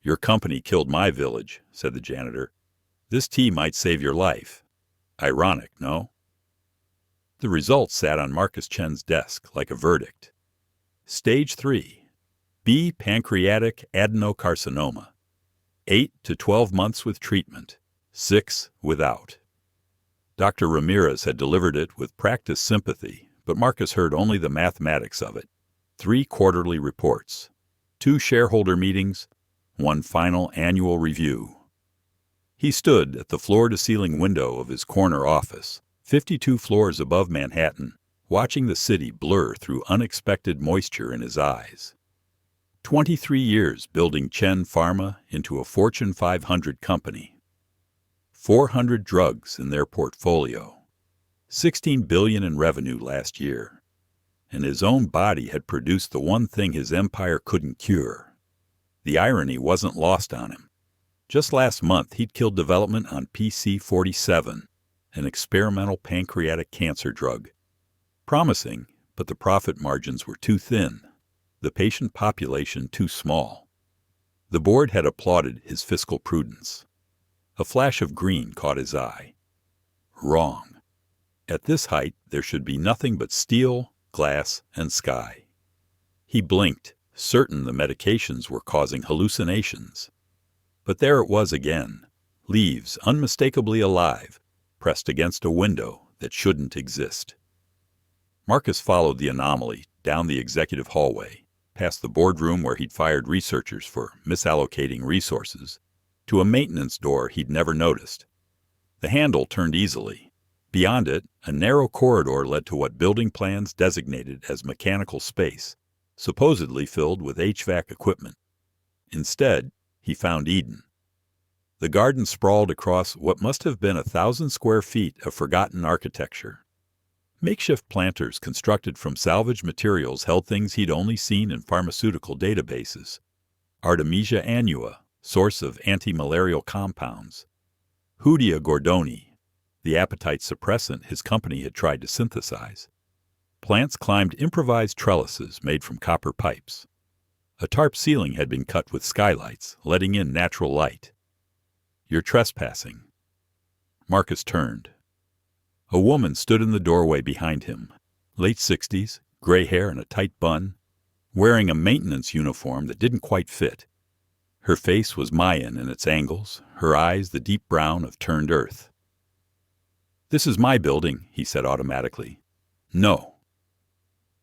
"Your company killed my village," said the janitor. "This tea might save your life. Ironic, no?" The results sat on Marcus Chen's desk like a verdict. Stage 3. B. Pancreatic adenocarcinoma. 8 to 12 months with treatment. 6 without. Dr. Ramirez had delivered it with practiced sympathy, but Marcus heard only the mathematics of it. 3 quarterly reports, 2 shareholder meetings, 1 final annual review. He stood at the floor-to-ceiling window of his corner office, 52 floors above Manhattan, watching the city blur through unexpected moisture in his eyes. 23 years building Chen Pharma into a Fortune 500 company. 400 drugs in their portfolio. $16 billion in revenue last year. And his own body had produced the one thing his empire couldn't cure. The irony wasn't lost on him. Just last month, he'd killed development on PC-47, an experimental pancreatic cancer drug. Promising, but the profit margins were too thin, the patient population too small. The board had applauded his fiscal prudence. A flash of green caught his eye. Wrong. At this height, there should be nothing but steel, glass, and sky. He blinked, certain the medications were causing hallucinations. But there it was again, leaves unmistakably alive, pressed against a window that shouldn't exist. Marcus followed the anomaly down the executive hallway, past the boardroom where he'd fired researchers for misallocating resources, to a maintenance door he'd never noticed. The handle turned easily. Beyond it, a narrow corridor led to what building plans designated as mechanical space, supposedly filled with HVAC equipment. Instead, he found Eden. The garden sprawled across what must have been 1,000 square feet of forgotten architecture. Makeshift planters constructed from salvaged materials held things he'd only seen in pharmaceutical databases. Artemisia annua, source of anti-malarial compounds. Hoodia gordoni, the appetite suppressant his company had tried to synthesize. Plants climbed improvised trellises made from copper pipes. A tarp ceiling had been cut with skylights, letting in natural light. "You're trespassing." Marcus turned. A woman stood in the doorway behind him, late 60s, gray hair in a tight bun, wearing a maintenance uniform that didn't quite fit. Her face was Mayan in its angles, her eyes the deep brown of turned earth. "This is my building," he said automatically. "No."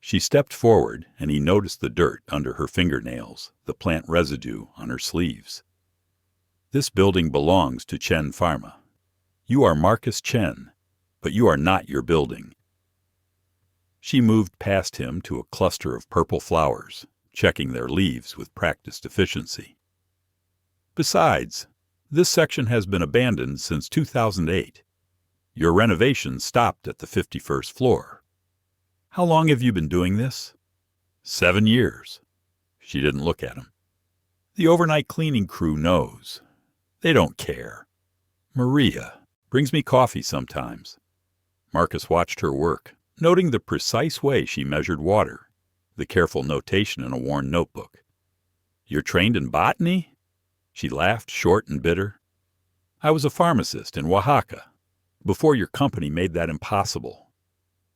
She stepped forward, and he noticed the dirt under her fingernails, the plant residue on her sleeves. "This building belongs to Chen Pharma. You are Marcus Chen, but you are not your building." She moved past him to a cluster of purple flowers, checking their leaves with practiced efficiency. "Besides, this section has been abandoned since 2008. Your renovation stopped at the 51st floor. How long have you been doing this?" 7 years. She didn't look at him. "The overnight cleaning crew knows. They don't care. Maria brings me coffee sometimes." Marcus watched her work, noting the precise way she measured water, the careful notation in a worn notebook. "You're trained in botany?" She laughed, short and bitter. "I was a pharmacist in Oaxaca, before your company made that impossible."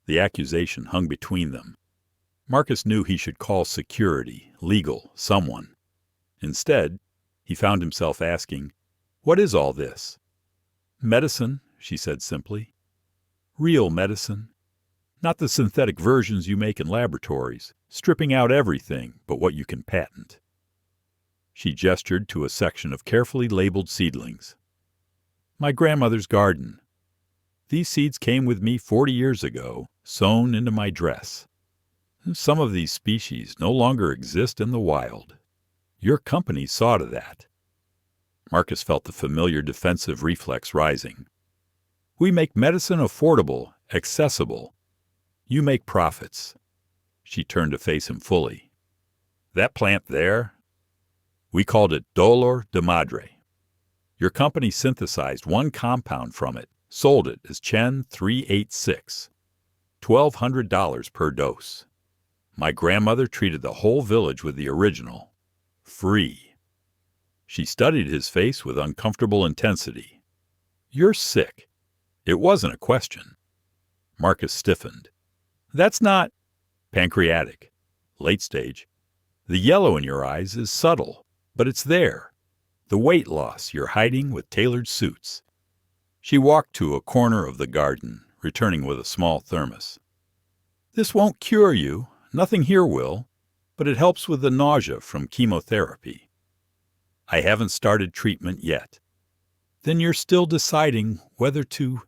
The accusation hung between them. Marcus knew he should call security, legal, someone. Instead, he found himself asking, "What is all this?" "Medicine," she said simply. "Real medicine. Not the synthetic versions you make in laboratories, stripping out everything but what you can patent." She gestured to a section of carefully labeled seedlings. "My grandmother's garden. These seeds came with me 40 years ago, sewn into my dress. Some of these species no longer exist in the wild. Your company saw to that." Marcus felt the familiar defensive reflex rising. "We make medicine affordable, accessible. You make profits." She turned to face him fully. "That plant there? We called it Dolor de Madre. Your company synthesized one compound from it, sold it as Chen 386. $1,200 per dose. My grandmother treated the whole village with the original. Free." She studied his face with uncomfortable intensity. "You're sick." It wasn't a question. Marcus stiffened. "That's not—" "Pancreatic. Late stage. The yellow in your eyes is subtle, but it's there. The weight loss you're hiding with tailored suits." She walked to a corner of the garden, returning with a small thermos. "This won't cure you. Nothing here will. But it helps with the nausea from chemotherapy." "I haven't started treatment yet." "Then you're still deciding whether to—"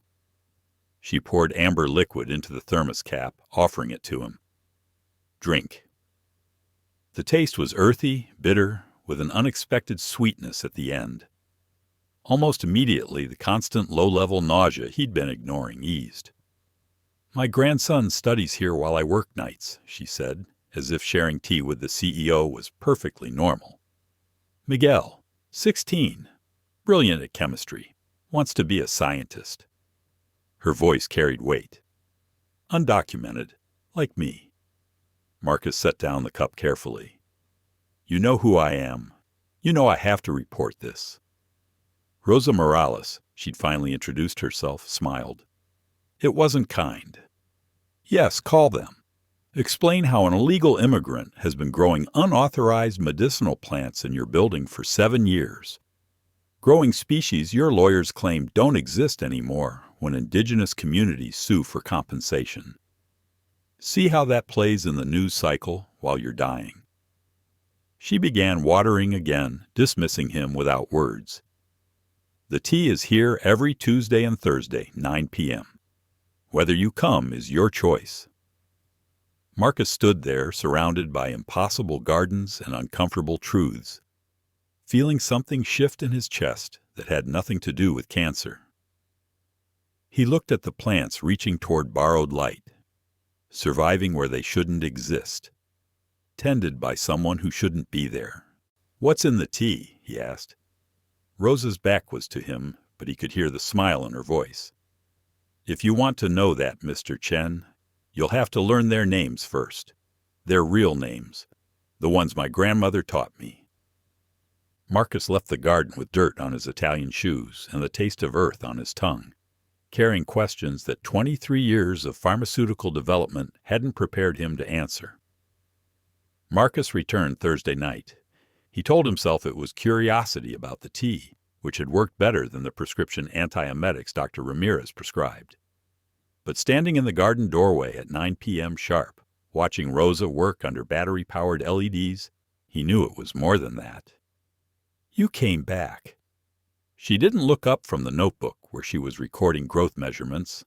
She poured amber liquid into the thermos cap, offering it to him. "Drink." The taste was earthy, bitter, with an unexpected sweetness at the end. Almost immediately, the constant low-level nausea he'd been ignoring eased. "My grandson studies here while I work nights," she said, as if sharing tea with the CEO was perfectly normal. "Miguel, 16, brilliant at chemistry, wants to be a scientist." Her voice carried weight. "Undocumented, like me." Marcus set down the cup carefully. "You know who I am. You know I have to report this." Rosa Morales, she'd finally introduced herself, smiled. "It wasn't kind." "Yes, call them. Explain how an illegal immigrant has been growing unauthorized medicinal plants in your building for 7 years. Growing species your lawyers claim don't exist anymore when indigenous communities sue for compensation. See how that plays in the news cycle while you're dying." She began watering again, dismissing him without words. "The tea is here every Tuesday and Thursday, 9 p.m. Whether you come is your choice." Marcus stood there, surrounded by impossible gardens and uncomfortable truths, feeling something shift in his chest that had nothing to do with cancer. He looked at the plants reaching toward borrowed light, surviving where they shouldn't exist, tended by someone who shouldn't be there. "What's in the tea?" he asked. Rosa's back was to him, but he could hear the smile in her voice. "If you want to know that, Mr. Chen, you'll have to learn their names first. Their real names. The ones my grandmother taught me." Marcus left the garden with dirt on his Italian shoes and the taste of earth on his tongue, carrying questions that 23 years of pharmaceutical development hadn't prepared him to answer. Marcus returned Thursday night. He told himself it was curiosity about the tea, which had worked better than the prescription antiemetics Dr. Ramirez prescribed. But standing in the garden doorway at 9 p.m. sharp, watching Rosa work under battery-powered LEDs, he knew it was more than that. "You came back." She didn't look up from the notebook where she was recording growth measurements.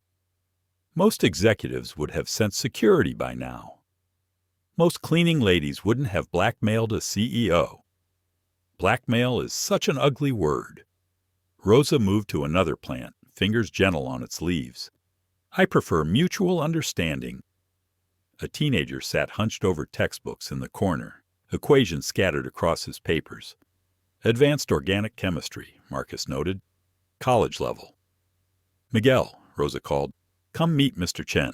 "Most executives would have sent security by now. Most cleaning ladies wouldn't have blackmailed a CEO. Blackmail is such an ugly word." Rosa moved to another plant, fingers gentle on its leaves. "I prefer mutual understanding." A teenager sat hunched over textbooks in the corner, equations scattered across his papers. "Advanced organic chemistry," Marcus noted. "College level." "Miguel," Rosa called, "come meet Mr. Chen."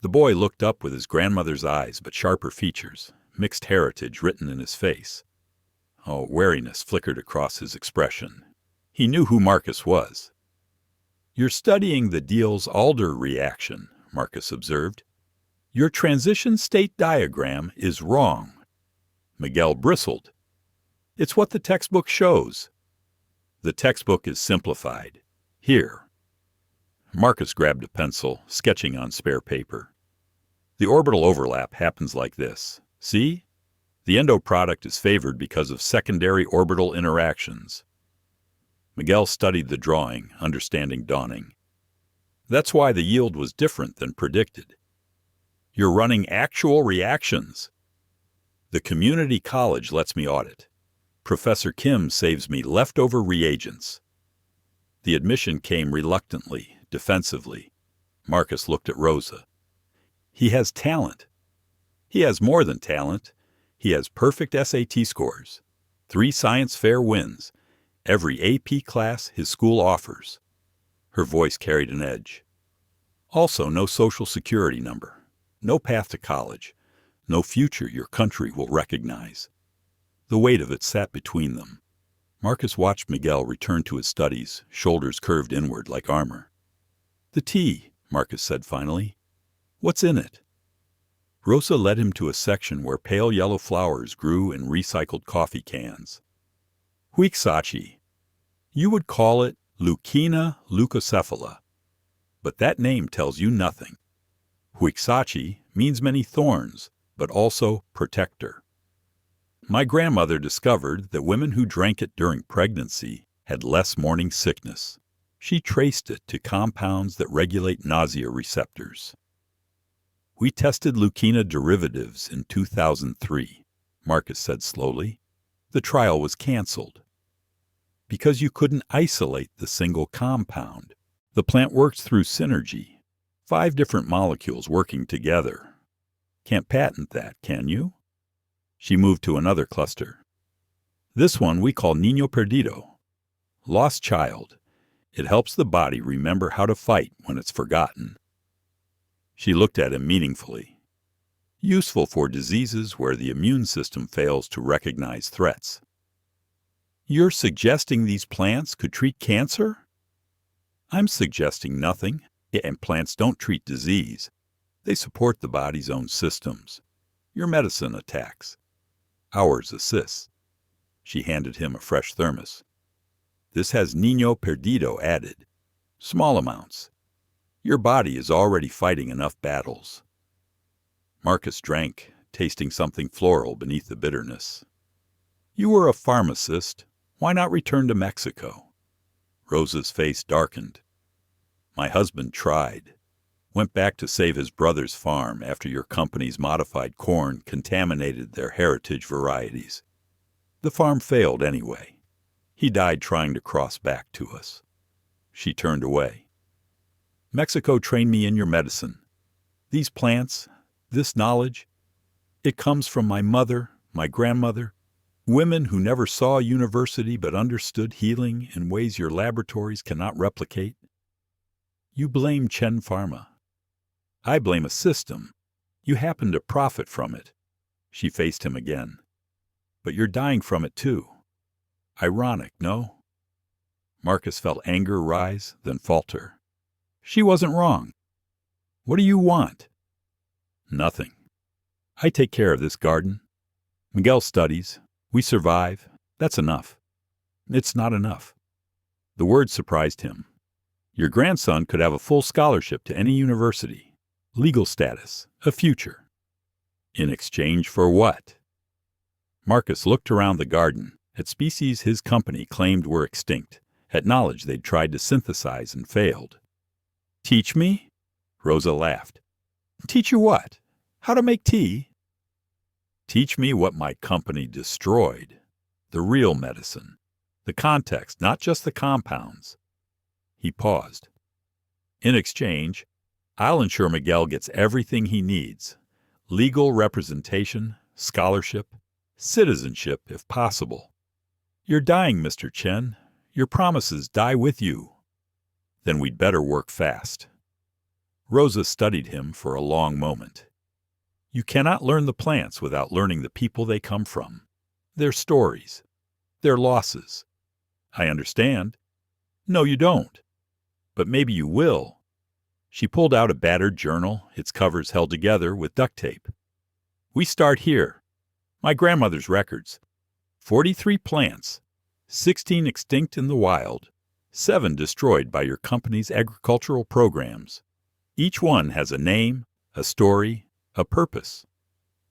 The boy looked up with his grandmother's eyes but sharper features, mixed heritage written in his face. Wariness flickered across his expression. He knew who Marcus was. "You're studying the Diels-Alder reaction," Marcus observed. "Your transition state diagram is wrong." Miguel bristled. "It's what the textbook shows." "The textbook is simplified. Here." Marcus grabbed a pencil, sketching on spare paper. "The orbital overlap happens like this. See? The endoproduct is favored because of secondary orbital interactions." Miguel studied the drawing, understanding dawning. "That's why the yield was different than predicted. You're running actual reactions. The community college lets me audit. Professor Kim saves me leftover reagents." The admission came reluctantly, defensively. Marcus looked at Rosa. "He has talent." "He has more than talent. He has perfect SAT scores, 3 science fair wins, every AP class his school offers." Her voice carried an edge. "Also no social security number, no path to college, no future your country will recognize." The weight of it sat between them. Marcus watched Miguel return to his studies, shoulders curved inward like armor. "The tea," Marcus said finally. "What's in it?" Rosa led him to a section where pale yellow flowers grew in recycled coffee cans. Huixachi. You would call it Leucaena leucocephala, but that name tells you nothing. Huixachi means many thorns, but also protector. My grandmother discovered that women who drank it during pregnancy had less morning sickness. She traced it to compounds that regulate nausea receptors. We tested Leucaena derivatives in 2003, Marcus said slowly. The trial was canceled. Because you couldn't isolate the single compound. The plant works through synergy, 5 different molecules working together. Can't patent that, can you? She moved to another cluster. This one we call Niño Perdido, lost child. It helps the body remember how to fight when it's forgotten. She looked at him meaningfully. Useful for diseases where the immune system fails to recognize threats. You're suggesting these plants could treat cancer? I'm suggesting nothing, and plants don't treat disease. They support the body's own systems. Your medicine attacks. Ours assists. She handed him a fresh thermos. This has Niño Perdido added. Small amounts. Your body is already fighting enough battles. Marcus drank, tasting something floral beneath the bitterness. You were a pharmacist. Why not return to Mexico? Rosa's face darkened. My husband tried. Went back to save his brother's farm after your company's modified corn contaminated their heritage varieties. The farm failed anyway. He died trying to cross back to us. She turned away. Mexico trained me in your medicine. These plants, this knowledge, it comes from my mother, my grandmother, women who never saw a university but understood healing in ways your laboratories cannot replicate. You blame Chen Pharma. I blame a system. You happen to profit from it. She faced him again. But you're dying from it too. Ironic, no? Marcus felt anger rise, then falter. She wasn't wrong. What do you want? Nothing. I take care of this garden. Miguel studies. We survive. That's enough. It's not enough. The word surprised him. Your grandson could have a full scholarship to any university, legal status, a future. In exchange for what? Marcus looked around the garden, at species his company claimed were extinct, at knowledge they'd tried to synthesize and failed. Teach me? Rosa laughed. Teach you what? How to make tea? Teach me what my company destroyed. The real medicine. The context, not just the compounds. He paused. In exchange, I'll ensure Miguel gets everything he needs. Legal representation, scholarship, citizenship if possible. You're dying, Mr. Chen. Your promises die with you. Then we'd better work fast. Rosa studied him for a long moment. You cannot learn the plants without learning the people they come from, their stories, their losses. I understand. No, you don't. But maybe you will. She pulled out a battered journal, its covers held together with duct tape. We start here. My grandmother's records. 43 plants, 16 extinct in the wild, 7 destroyed by your company's agricultural programs. Each one has a name, a story, a purpose.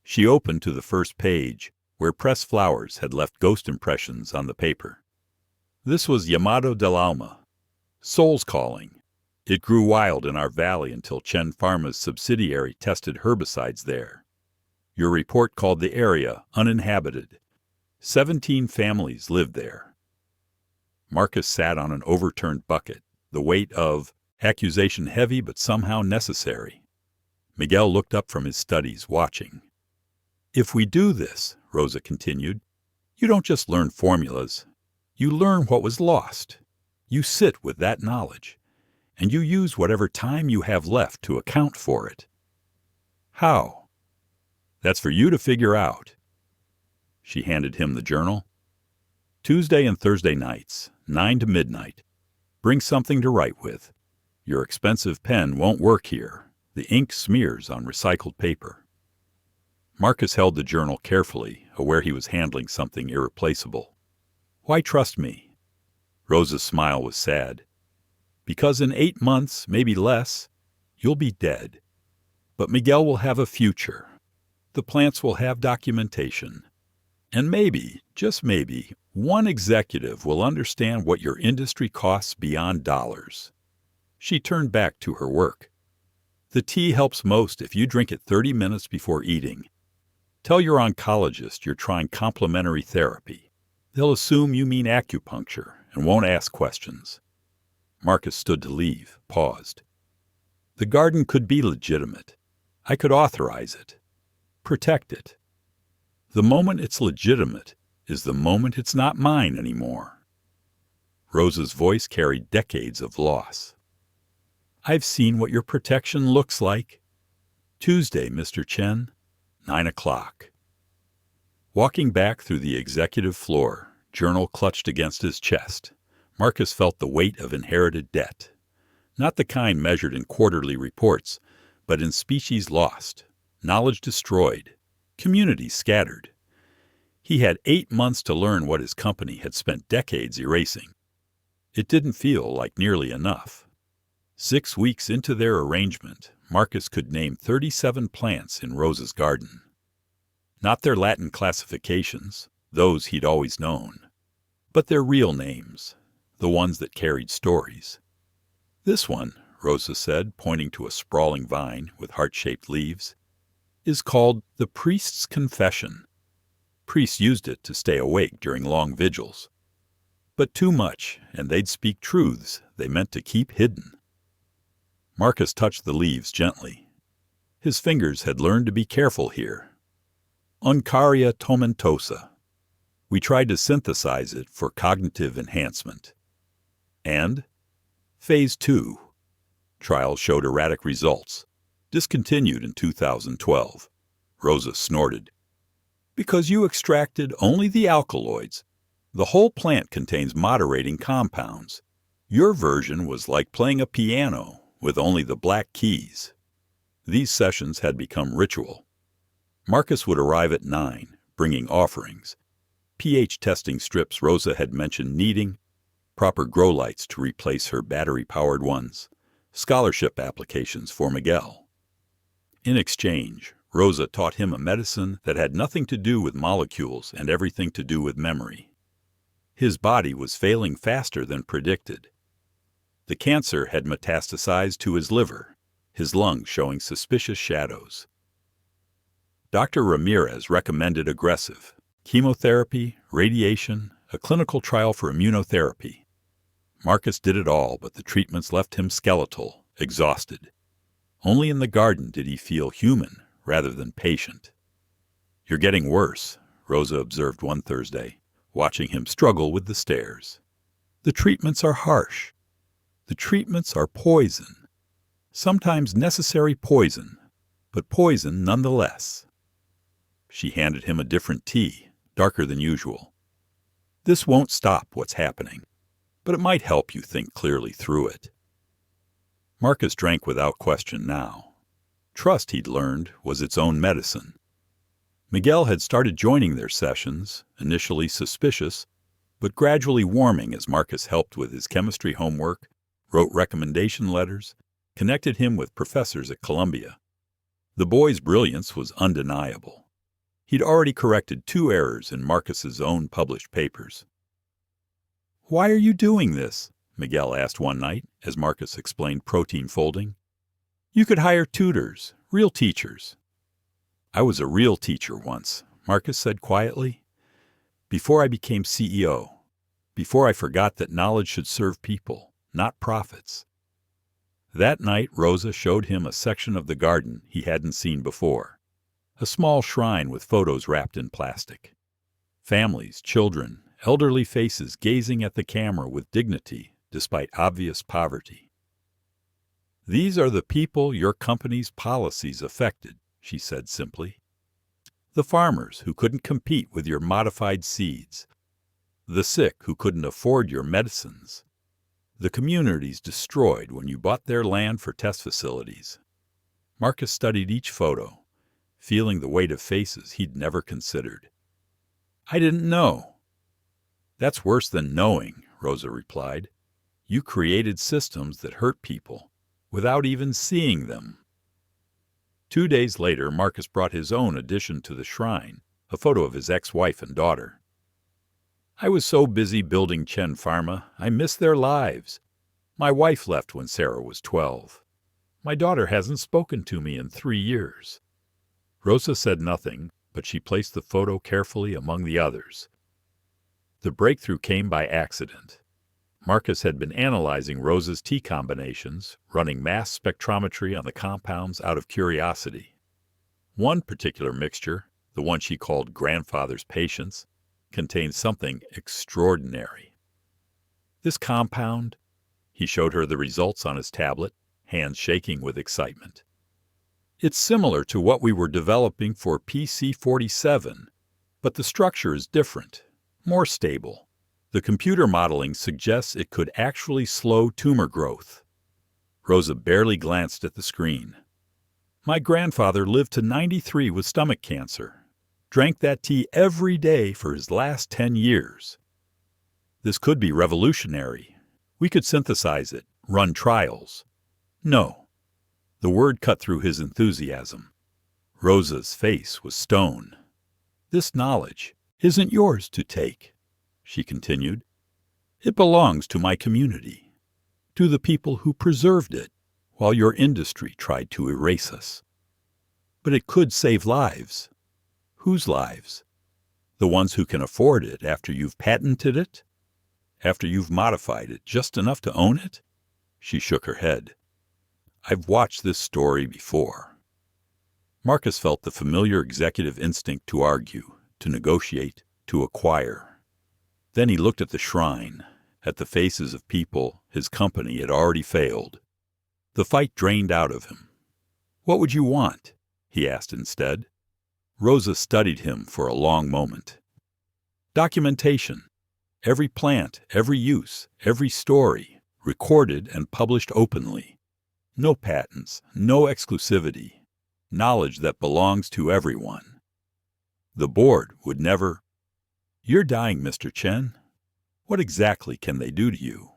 She opened to the first page, where pressed flowers had left ghost impressions on the paper. This was Llamado del Alma, Soul's Calling. It grew wild in our valley until Chen Pharma's subsidiary tested herbicides there. Your report called the area uninhabited. 17 families lived there. Marcus sat on an overturned bucket, the weight of accusation heavy but somehow necessary. Miguel looked up from his studies, watching. If we do this, Rosa continued, you don't just learn formulas. You learn what was lost. You sit with that knowledge, and you use whatever time you have left to account for it. How? That's for you to figure out. She handed him the journal. Tuesday and Thursday nights, 9 to midnight. Bring something to write with. Your expensive pen won't work here. The ink smears on recycled paper. Marcus held the journal carefully, aware he was handling something irreplaceable. Why trust me? Rosa's smile was sad. Because in 8 months, maybe less, you'll be dead. But Miguel will have a future. The plants will have documentation. And maybe, just maybe, one executive will understand what your industry costs beyond dollars. She turned back to her work. The tea helps most if you drink it 30 minutes before eating. Tell your oncologist you're trying complementary therapy. They'll assume you mean acupuncture and won't ask questions. Marcus stood to leave, paused. The garden could be legitimate. I could authorize it. Protect it. The moment it's legitimate is the moment it's not mine anymore. Rosa's voice carried decades of loss. I've seen what your protection looks like. Tuesday, Mr. Chen, 9 o'clock. Walking back through the executive floor, journal clutched against his chest, Marcus felt the weight of inherited debt. Not the kind measured in quarterly reports, but in species lost, knowledge destroyed, communities scattered. He had 8 months to learn what his company had spent decades erasing. It didn't feel like nearly enough. 6 weeks into their arrangement, Marcus could name 37 plants in Rosa's garden. Not their Latin classifications, those he'd always known, but their real names, the ones that carried stories. This one, Rosa said, pointing to a sprawling vine with heart-shaped leaves, is called the Priest's Confession. Priests used it to stay awake during long vigils. But too much, and they'd speak truths they meant to keep hidden. Marcus touched the leaves gently. His fingers had learned to be careful here. Uncaria tomentosa. We tried to synthesize it for cognitive enhancement. And Phase 2. Trials showed erratic results. Discontinued in 2012. Rosa snorted. Because you extracted only the alkaloids. The whole plant contains moderating compounds. Your version was like playing a piano with only the black keys. These sessions had become ritual. Marcus would arrive at 9, bringing offerings. pH testing strips Rosa had mentioned needing, proper grow lights to replace her battery-powered ones, scholarship applications for Miguel. In exchange, Rosa taught him a medicine that had nothing to do with molecules and everything to do with memory. His body was failing faster than predicted. The cancer had metastasized to his liver, his lungs showing suspicious shadows. Dr. Ramirez recommended aggressive chemotherapy, radiation, a clinical trial for immunotherapy. Marcus did it all, but the treatments left him skeletal, exhausted. Only in the garden did he feel human rather than patient. You're getting worse, Rosa observed one Thursday, watching him struggle with the stairs. The treatments are harsh. The treatments are poison. Sometimes necessary poison, but poison nonetheless. She handed him a different tea, darker than usual. This won't stop what's happening, but it might help you think clearly through it. Marcus drank without question now. Trust, he'd learned, was its own medicine. Miguel had started joining their sessions, initially suspicious, but gradually warming as Marcus helped with his chemistry homework, wrote recommendation letters, connected him with professors at Columbia. The boy's brilliance was undeniable. He'd already corrected 2 errors in Marcus's own published papers. "Why are you doing this?" Miguel asked one night as Marcus explained protein folding. "You could hire tutors, real teachers." "I was a real teacher once," Marcus said quietly. "Before I became CEO, before I forgot that knowledge should serve people, not profits." That night, Rosa showed him a section of the garden he hadn't seen before. A small shrine with photos wrapped in plastic. Families, children, elderly faces gazing at the camera with dignity despite obvious poverty. "These are the people your company's policies affected," she said simply. The farmers who couldn't compete with your modified seeds. The sick who couldn't afford your medicines. The communities destroyed when you bought their land for test facilities. Marcus studied each photo, feeling the weight of faces he'd never considered. I didn't know. That's worse than knowing, Rosa replied. You created systems that hurt people without even seeing them. 2 days later, Marcus brought his own addition to the shrine, a photo of his ex-wife and daughter. I was so busy building Chen Pharma, I missed their lives. My wife left when Sarah was 12. My daughter hasn't spoken to me in 3 years. Rosa said nothing, but she placed the photo carefully among the others. The breakthrough came by accident. Marcus had been analyzing Rosa's tea combinations, running mass spectrometry on the compounds out of curiosity. One particular mixture, the one she called grandfather's patience, contained something extraordinary. This compound, he showed her the results on his tablet, hands shaking with excitement. It's similar to what we were developing for PC-47, but the structure is different, more stable. The computer modeling suggests it could actually slow tumor growth. Rosa barely glanced at the screen. My grandfather lived to 93 with stomach cancer. Drank that tea every day for his last 10 years. This could be revolutionary. We could synthesize it, run trials. No. The word cut through his enthusiasm. Rosa's face was stone. This knowledge isn't yours to take, she continued. It belongs to my community, to the people who preserved it while your industry tried to erase us. But it could save lives. Whose lives? The ones who can afford it after you've patented it? After you've modified it just enough to own it? She shook her head. I've watched this story before. Marcus felt the familiar executive instinct to argue, to negotiate, to acquire. Then he looked at the shrine, at the faces of people his company had already failed. The fight drained out of him. What would you want? He asked instead. Rosa studied him for a long moment. Documentation. Every plant, every use, every story, recorded and published openly. No patents, no exclusivity. Knowledge that belongs to everyone. The board would never... You're dying, Mr. Chen. What exactly can they do to you?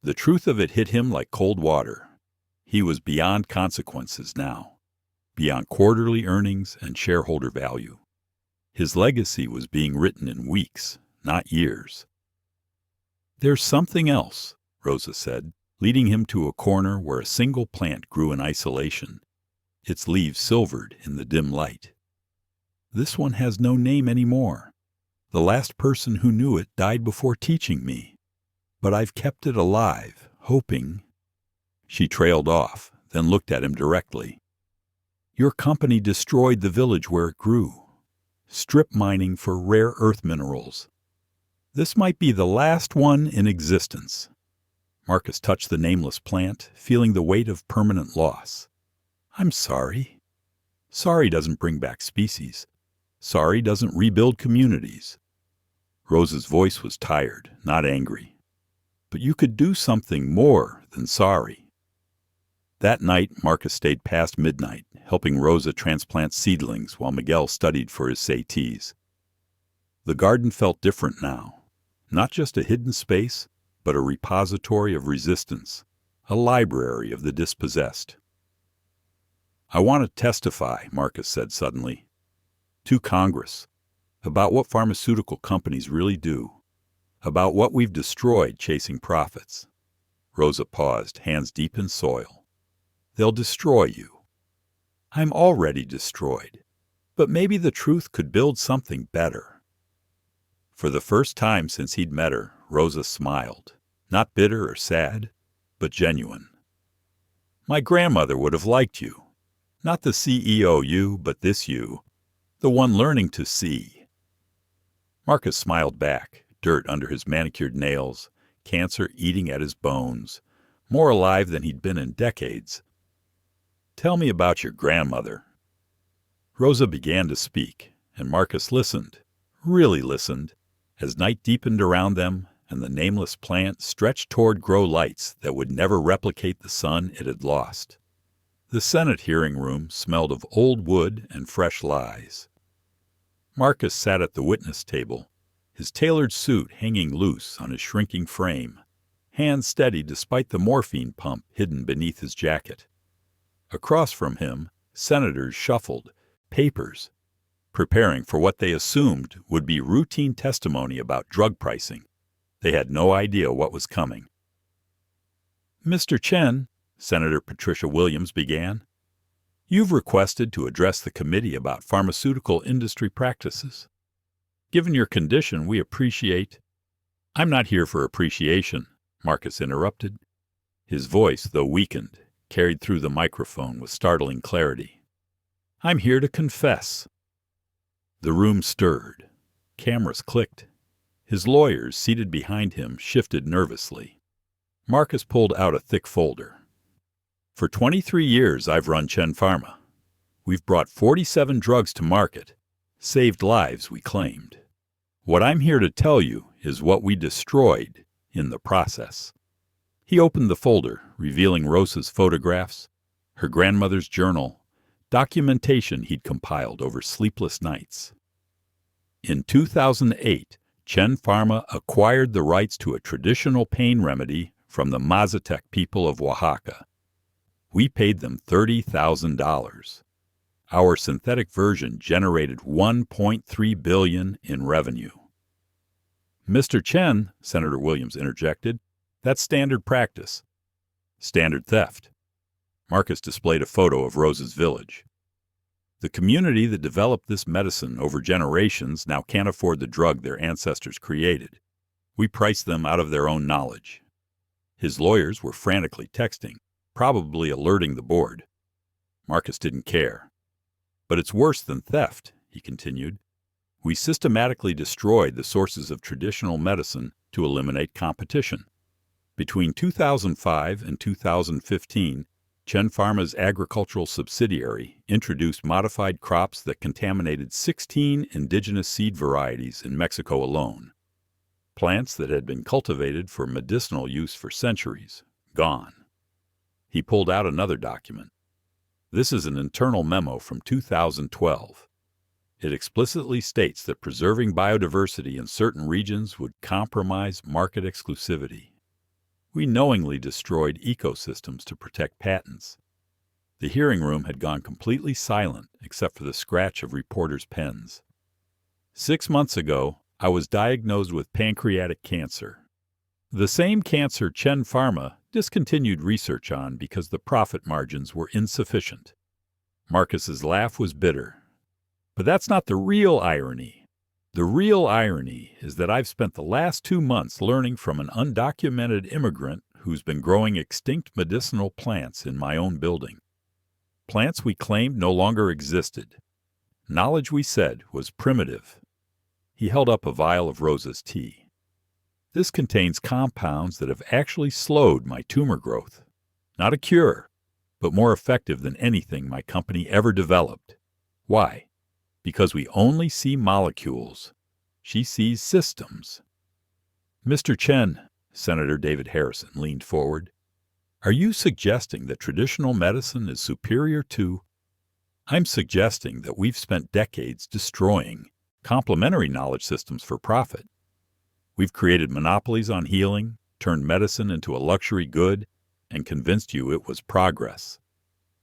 The truth of it hit him like cold water. He was beyond consequences now, beyond quarterly earnings and shareholder value. His legacy was being written in weeks, not years. There's something else, Rosa said, leading him to a corner where a single plant grew in isolation, its leaves silvered in the dim light. This one has no name anymore. The last person who knew it died before teaching me. But I've kept it alive, hoping... She trailed off, then looked at him directly. Your company destroyed the village where it grew. Strip mining for rare earth minerals. This might be the last one in existence. Marcus touched the nameless plant, feeling the weight of permanent loss. I'm sorry. Sorry doesn't bring back species. Sorry doesn't rebuild communities. Rosa's voice was tired, not angry. But you could do something more than sorry. That night, Marcus stayed past midnight, helping Rosa transplant seedlings while Miguel studied for his SATs. The garden felt different now. Not just a hidden space, but a repository of resistance, a library of the dispossessed. I want to testify, Marcus said suddenly, to Congress, about what pharmaceutical companies really do, about what we've destroyed chasing profits. Rosa paused, hands deep in soil. They'll destroy you. I'm already destroyed, but maybe the truth could build something better. For the first time since he'd met her, Rosa smiled, not bitter or sad, but genuine. My grandmother would have liked you, not the CEO you, but this you, the one learning to see. Marcus smiled back, dirt under his manicured nails, cancer eating at his bones, more alive than he'd been in decades. Tell me about your grandmother. Rosa began to speak, and Marcus listened, really listened, as night deepened around them and the nameless plant stretched toward grow lights that would never replicate the sun it had lost. The Senate hearing room smelled of old wood and fresh lies. Marcus sat at the witness table, his tailored suit hanging loose on his shrinking frame, hands steady despite the morphine pump hidden beneath his jacket. Across from him, senators shuffled, papers, preparing for what they assumed would be routine testimony about drug pricing. They had no idea what was coming. "Mr. Chen," Senator Patricia Williams began, "you've requested to address the committee about pharmaceutical industry practices. Given your condition, we appreciate—" "I'm not here for appreciation," Marcus interrupted. His voice, though weakened, carried through the microphone with startling clarity. "I'm here to confess." The room stirred. Cameras clicked. His lawyers, seated behind him, shifted nervously. Marcus pulled out a thick folder. "For 23 years, I've run Chen Pharma. We've brought 47 drugs to market, saved lives, we claimed. What I'm here to tell you is what we destroyed in the process." He opened the folder, revealing Rosa's photographs, her grandmother's journal, documentation he'd compiled over sleepless nights. In 2008, Chen Pharma acquired the rights to a traditional pain remedy from the Mazatec people of Oaxaca. We paid them $30,000. Our synthetic version generated $1.3 billion in revenue. "Mr. Chen," Senator Williams interjected, "that's standard practice." "Standard theft." Marcus displayed a photo of Rosa's village. "The community that developed this medicine over generations now can't afford the drug their ancestors created. We priced them out of their own knowledge." His lawyers were frantically texting, probably alerting the board. Marcus didn't care. "But it's worse than theft," he continued. "We systematically destroyed the sources of traditional medicine to eliminate competition. Between 2005 and 2015, Chen Pharma's agricultural subsidiary introduced modified crops that contaminated 16 indigenous seed varieties in Mexico alone. Plants that had been cultivated for medicinal use for centuries, gone." He pulled out another document. This is an internal memo from 2012. It explicitly states that preserving biodiversity in certain regions would compromise market exclusivity. We knowingly destroyed ecosystems to protect patents. The hearing room had gone completely silent except for the scratch of reporters' pens. "6 months ago, I was diagnosed with pancreatic cancer. The same cancer Chen Pharma discontinued research on because the profit margins were insufficient." Marcus's laugh was bitter. "But that's not the real irony. The real irony is that I've spent the last 2 months learning from an undocumented immigrant who's been growing extinct medicinal plants in my own building. Plants we claimed no longer existed. Knowledge, we said, was primitive." He held up a vial of Rosa's tea. "This contains compounds that have actually slowed my tumor growth. Not a cure, but more effective than anything my company ever developed. Why? Because we only see molecules. She sees systems." "Mr. Chen," Senator David Harrison leaned forward, "are you suggesting that traditional medicine is superior to—" "I'm suggesting that we've spent decades destroying complementary knowledge systems for profit. We've created monopolies on healing, turned medicine into a luxury good, and convinced you it was progress."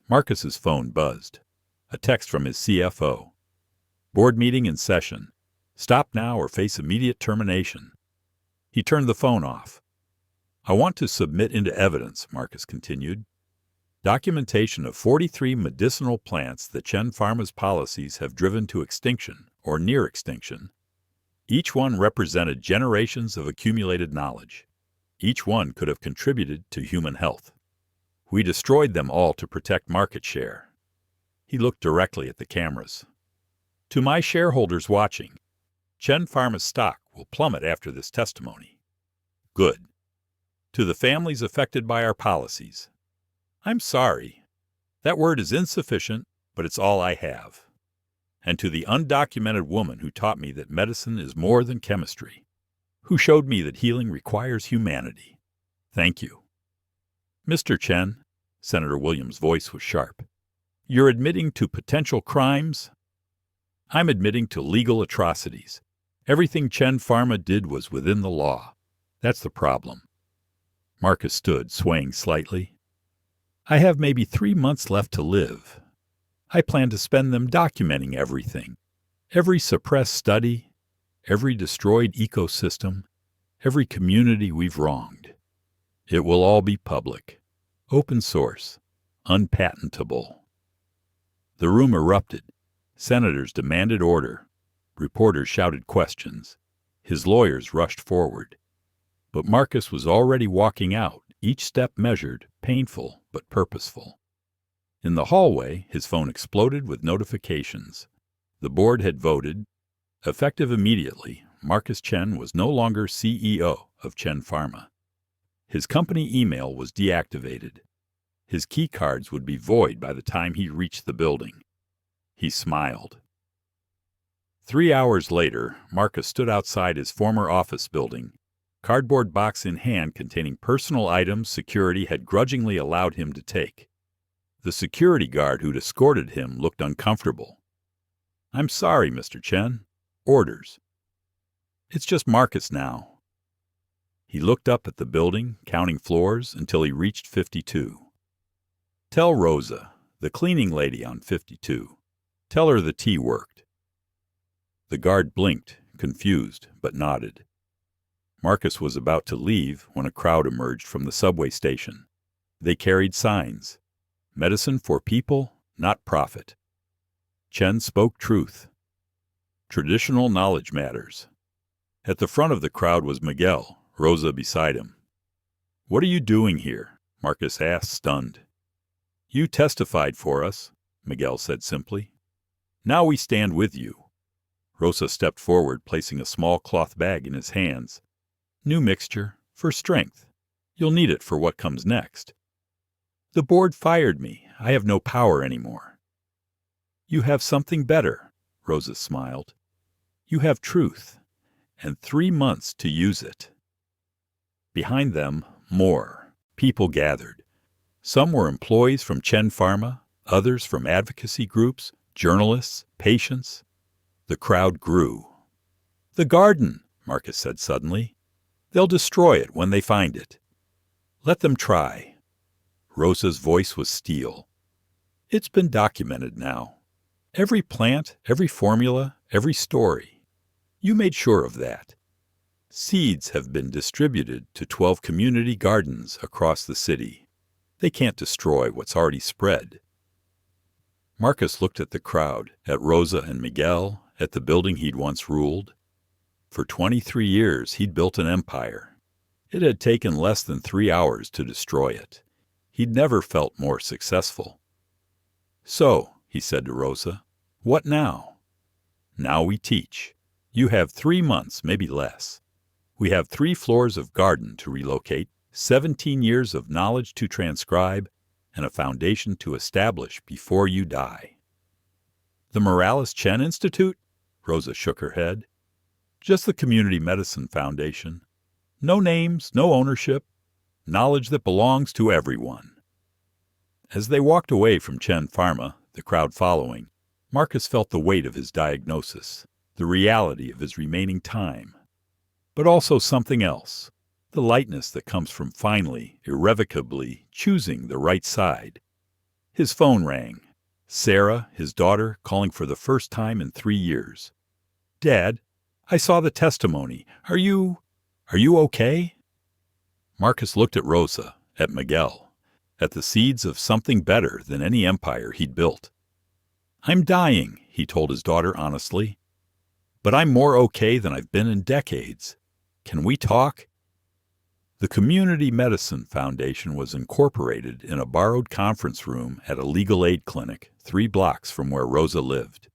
Marcus's phone buzzed. A text from his CFO. "Board meeting in session. Stop now or face immediate termination." He turned the phone off. "I want to submit into evidence," Marcus continued, "documentation of 43 medicinal plants that Chen Pharma's policies have driven to extinction or near extinction. Each one represented generations of accumulated knowledge. Each one could have contributed to human health. We destroyed them all to protect market share." He looked directly at the cameras. "To my shareholders watching, Chen Pharma's stock will plummet after this testimony. Good. To the families affected by our policies, I'm sorry. That word is insufficient, but it's all I have. and to the undocumented woman who taught me that medicine is more than chemistry, who showed me that healing requires humanity. Thank you. Mr. Chen, Senator Williams' voice was sharp, you're admitting to potential crimes? I'm admitting to legal atrocities. Everything Chen Pharma did was within the law. That's the problem. Marcus stood, swaying slightly. I have maybe 3 months left to live. I plan to spend them documenting everything. Every suppressed study, every destroyed ecosystem, every community we've wronged. It will all be public, open source, unpatentable. The room erupted. Senators demanded order. Reporters shouted questions. His lawyers rushed forward. But Marcus was already walking out, each step measured, painful but purposeful. In the hallway, his phone exploded with notifications. The board had voted. Effective immediately, Marcus Chen was no longer CEO of Chen Pharma. His company email was deactivated. His key cards would be void by the time he reached the building. He smiled. 3 hours later, Marcus stood outside his former office building, cardboard box in hand containing personal items security had grudgingly allowed him to take. The security guard who'd escorted him looked uncomfortable. I'm sorry, Mr. Chen. Orders. It's just Marcus now. He looked up at the building, counting floors, until he reached 52. Tell Rosa, the cleaning lady on 52. Tell her the tea worked. The guard blinked, confused, but nodded. Marcus was about to leave when a crowd emerged from the subway station. They carried signs. Medicine for people, not profit. Chen spoke truth. Traditional knowledge matters. At the front of the crowd was Miguel, Rosa beside him. What are you doing here? Marcus asked, stunned. You testified for us, Miguel said simply. Now we stand with you. Rosa stepped forward, placing a small cloth bag in his hands. New mixture, for strength. You'll need it for what comes next. The board fired me. I have no power anymore. You have something better, Rosa smiled. You have truth, and 3 months to use it. Behind them, more people gathered. Some were employees from Chen Pharma, others from advocacy groups, journalists, patients. The crowd grew. The garden, Marcus said suddenly. They'll destroy it when they find it. Let them try. Rosa's voice was steel. It's been documented now. Every plant, every formula, every story. You made sure of that. Seeds have been distributed to 12 community gardens across the city. They can't destroy what's already spread. Marcus looked at the crowd, at Rosa and Miguel, at the building he'd once ruled. For 23 years, he'd built an empire. It had taken less than 3 hours to destroy it. He'd never felt more successful. So, he said to Rosa, what now? Now we teach. You have 3 months, maybe less. We have 3 floors of garden to relocate, 17 years of knowledge to transcribe, and a foundation to establish before you die. The Morales Chen Institute? Rosa shook her head. Just the Community Medicine Foundation. No names, no ownership. Knowledge that belongs to everyone. As they walked away from Chen Pharma, the crowd following, Marcus felt the weight of his diagnosis, the reality of his remaining time. But also something else, the lightness that comes from finally, irrevocably choosing the right side. His phone rang. Sarah, his daughter, calling for the first time in 3 years. Dad, I saw the testimony. Are you okay? Marcus looked at Rosa, at Miguel, at the seeds of something better than any empire he'd built. I'm dying, he told his daughter honestly. But I'm more okay than I've been in decades. Can we talk? The Community Medicine Foundation was incorporated in a borrowed conference room at a legal aid clinic 3 blocks from where Rosa lived.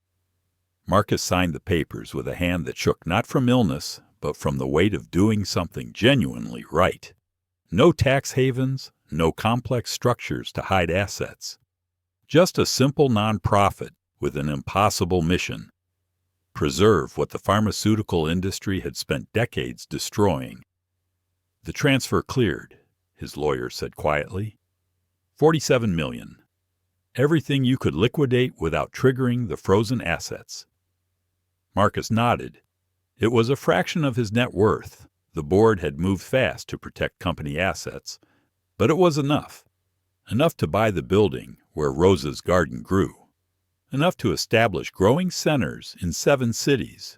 Marcus signed the papers with a hand that shook not from illness, but from the weight of doing something genuinely right. No tax havens, no complex structures to hide assets. Just a simple nonprofit with an impossible mission: preserve what the pharmaceutical industry had spent decades destroying. The transfer cleared, his lawyer said quietly. $47 million. Everything you could liquidate without triggering the frozen assets. Marcus nodded. It was a fraction of his net worth. The board had moved fast to protect company assets, but it was enough. Enough to buy the building where Rosa's garden grew. Enough to establish growing centers in 7 cities.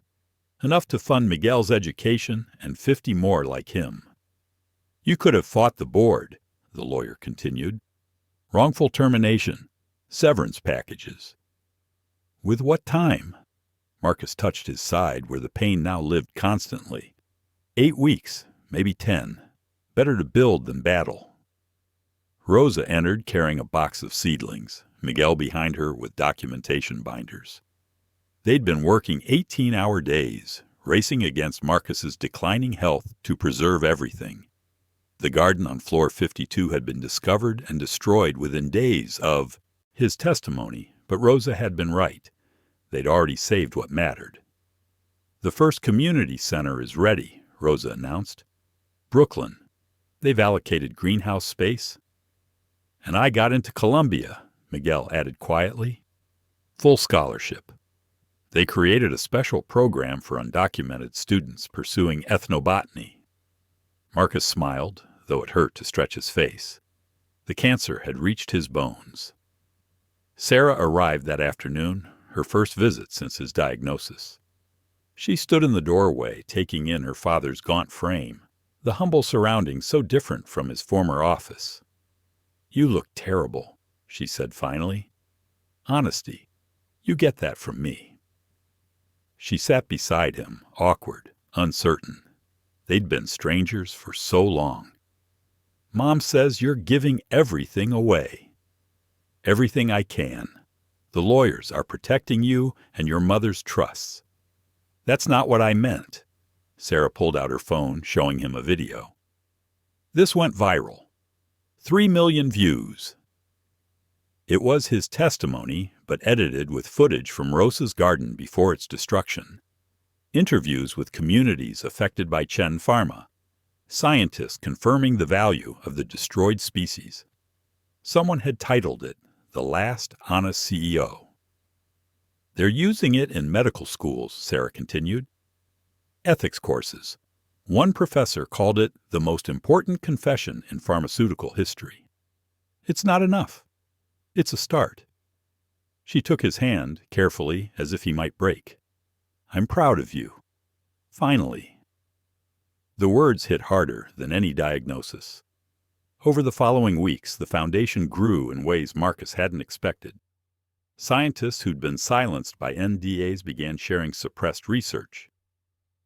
Enough to fund Miguel's education and 50 more like him. You could have fought the board, the lawyer continued. Wrongful termination, severance packages. With what time? Marcus touched his side where the pain now lived constantly. 8 weeks, maybe 10. Better to build than battle. Rosa entered carrying a box of seedlings, Miguel behind her with documentation binders. They'd been working 18-hour days, racing against Marcus's declining health to preserve everything. The garden on floor 52 had been discovered and destroyed within days of his testimony, but Rosa had been right. They'd already saved what mattered. The first community center is ready, Rosa announced. Brooklyn. They've allocated greenhouse space. And I got into Columbia, Miguel added quietly. Full scholarship. They created a special program for undocumented students pursuing ethnobotany. Marcus smiled, though it hurt to stretch his face. The cancer had reached his bones. Sarah arrived that afternoon, her first visit since his diagnosis. She stood in the doorway, taking in her father's gaunt frame, the humble surroundings so different from his former office. "You look terrible," she said finally. "Honesty. You get that from me." She sat beside him, awkward, uncertain. They'd been strangers for so long. "Mom says you're giving everything away." "Everything I can. The lawyers are protecting you and your mother's trusts." "That's not what I meant." Sarah pulled out her phone, showing him a video. "This went viral. 3 million views." It was his testimony, but edited with footage from Rosa's garden before its destruction. Interviews with communities affected by Chen Pharma. Scientists confirming the value of the destroyed species. Someone had titled it, "The Last Honest CEO." "They're using it in medical schools," Sarah continued. "Ethics courses. One professor called it the most important confession in pharmaceutical history." "It's not enough. It's a start." She took his hand, carefully, as if he might break. "I'm proud of you. Finally." The words hit harder than any diagnosis. Over the following weeks, the foundation grew in ways Marcus hadn't expected. Scientists who'd been silenced by NDAs began sharing suppressed research.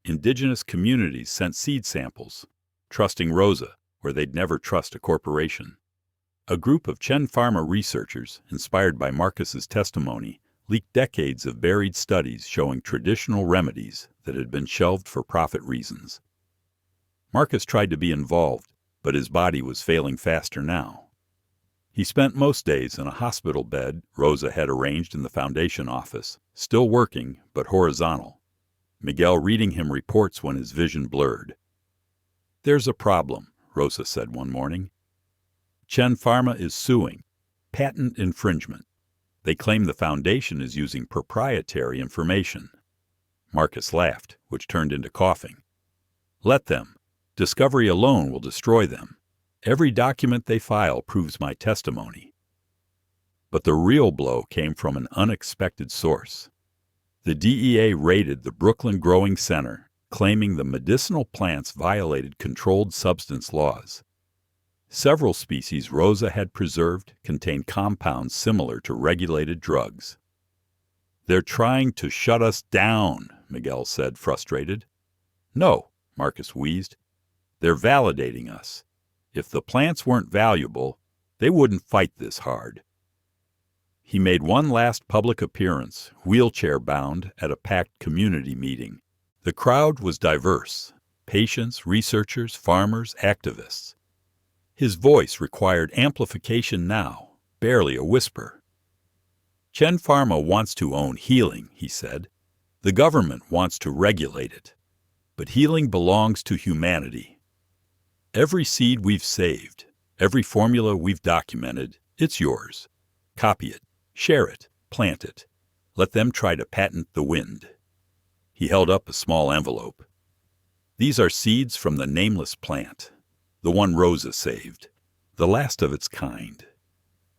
Indigenous communities sent seed samples, trusting Rosa where they'd never trust a corporation. A group of Chen Pharma researchers, inspired by Marcus's testimony, leaked decades of buried studies showing traditional remedies that had been shelved for profit reasons. Marcus tried to be involved, but his body was failing faster now. He spent most days in a hospital bed Rosa had arranged in the foundation office, still working but horizontal. Miguel reading him reports when his vision blurred. "There's a problem," Rosa said one morning. "Chen Pharma is suing. Patent infringement. They claim the foundation is using proprietary information." Marcus laughed, which turned into coughing. "Let them. Discovery alone will destroy them. Every document they file proves my testimony." But the real blow came from an unexpected source. The DEA raided the Brooklyn Growing Center, claiming the medicinal plants violated controlled substance laws. Several species Rosa had preserved contained compounds similar to regulated drugs. "They're trying to shut us down," Miguel said, frustrated. "No," Marcus wheezed. "They're validating us. If the plants weren't valuable, they wouldn't fight this hard." He made one last public appearance, wheelchair-bound, at a packed community meeting. The crowd was diverse: patients, researchers, farmers, activists. His voice required amplification now, barely a whisper. Chen Pharma wants to own healing, he said. The government wants to regulate it. But healing belongs to humanity. Every seed we've saved, every formula we've documented, it's yours. Copy it, share it, plant it. Let them try to patent the wind. He held up a small envelope. These are seeds from the nameless plant, the one Rosa saved, the last of its kind.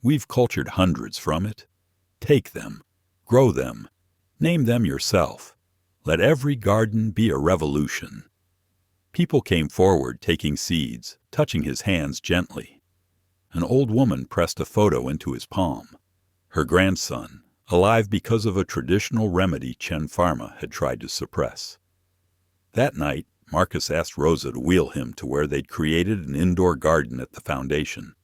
We've cultured hundreds from it. Take them, grow them, name them yourself. Let every garden be a revolution. People came forward taking seeds, touching his hands gently. An old woman pressed a photo into his palm. Her grandson, alive because of a traditional remedy Chen Pharma had tried to suppress. That night, Marcus asked Rosa to wheel him to where they'd created an indoor garden at the foundation.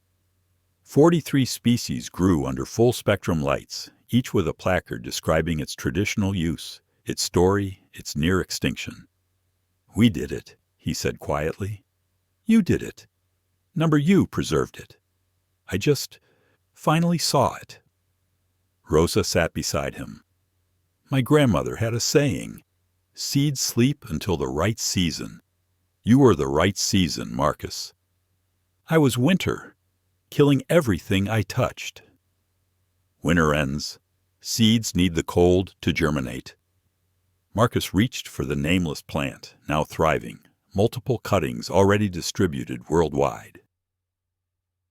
43 species grew under full-spectrum lights, each with a placard describing its traditional use, its story, its near extinction. "We did it," he said quietly. "You did it. Number U preserved it. I just finally saw it." Rosa sat beside him. "My grandmother had a saying, 'Seeds sleep until the right season.' You were the right season, Marcus. I was winter, killing everything I touched. Winter ends. Seeds need the cold to germinate." Marcus reached for the nameless plant, now thriving, multiple cuttings already distributed worldwide.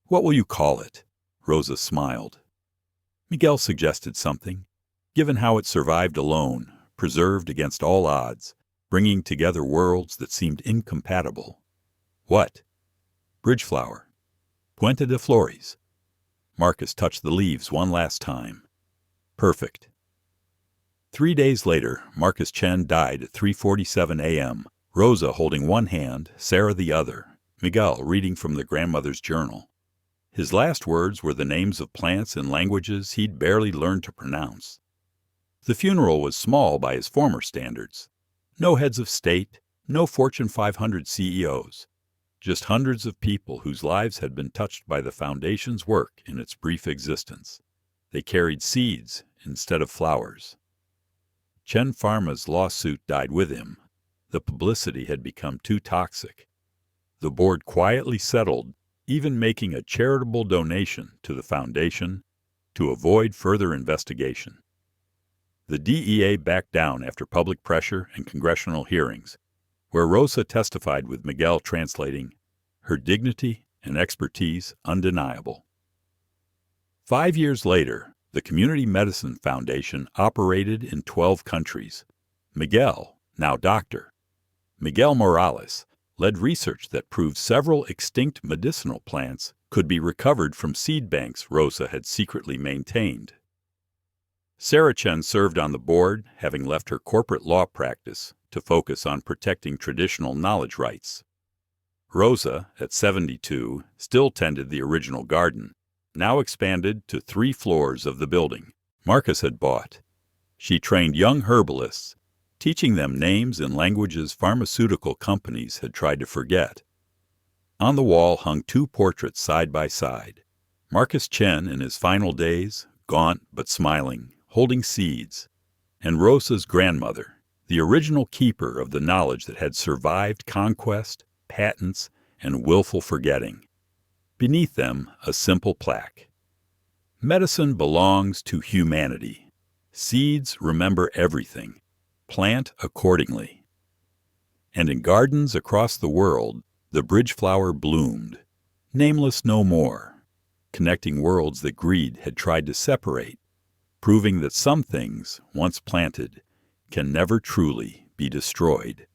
"What will you call it?" Rosa smiled. Miguel suggested something, given how it survived alone, preserved against all odds, bringing together worlds that seemed incompatible. "What?" "Bridgeflower. Puente de Flores." Marcus touched the leaves one last time. "Perfect." 3 days later, Marcus Chen died at 3:47 a.m., Rosa holding one hand, Sarah the other, Miguel reading from the grandmother's journal. His last words were the names of plants in languages he'd barely learned to pronounce. The funeral was small by his former standards. No heads of state, no Fortune 500 CEOs. Just hundreds of people whose lives had been touched by the Foundation's work in its brief existence. They carried seeds instead of flowers. Chen Pharma's lawsuit died with him. The publicity had become too toxic. The board quietly settled, even making a charitable donation to the Foundation to avoid further investigation. The DEA backed down after public pressure and congressional hearings, where Rosa testified with Miguel translating, her dignity and expertise undeniable. 5 years later, the Community Medicine Foundation operated in 12 countries. Miguel, now doctor, Miguel Morales, led research that proved several extinct medicinal plants could be recovered from seed banks Rosa had secretly maintained. Sarah Chen served on the board, having left her corporate law practice to focus on protecting traditional knowledge rights. Rosa, at 72, still tended the original garden, now expanded to 3 floors of the building Marcus had bought. She trained young herbalists, teaching them names in languages pharmaceutical companies had tried to forget. On the wall hung 2 portraits side by side. Marcus Chen in his final days, gaunt but smiling, holding seeds, and Rosa's grandmother, the original keeper of the knowledge that had survived conquest, patents, and willful forgetting. Beneath them, a simple plaque. Medicine belongs to humanity. Seeds remember everything. Plant accordingly. And in gardens across the world, the bridgeflower bloomed, nameless no more, connecting worlds that greed had tried to separate, proving that some things, once planted, can never truly be destroyed.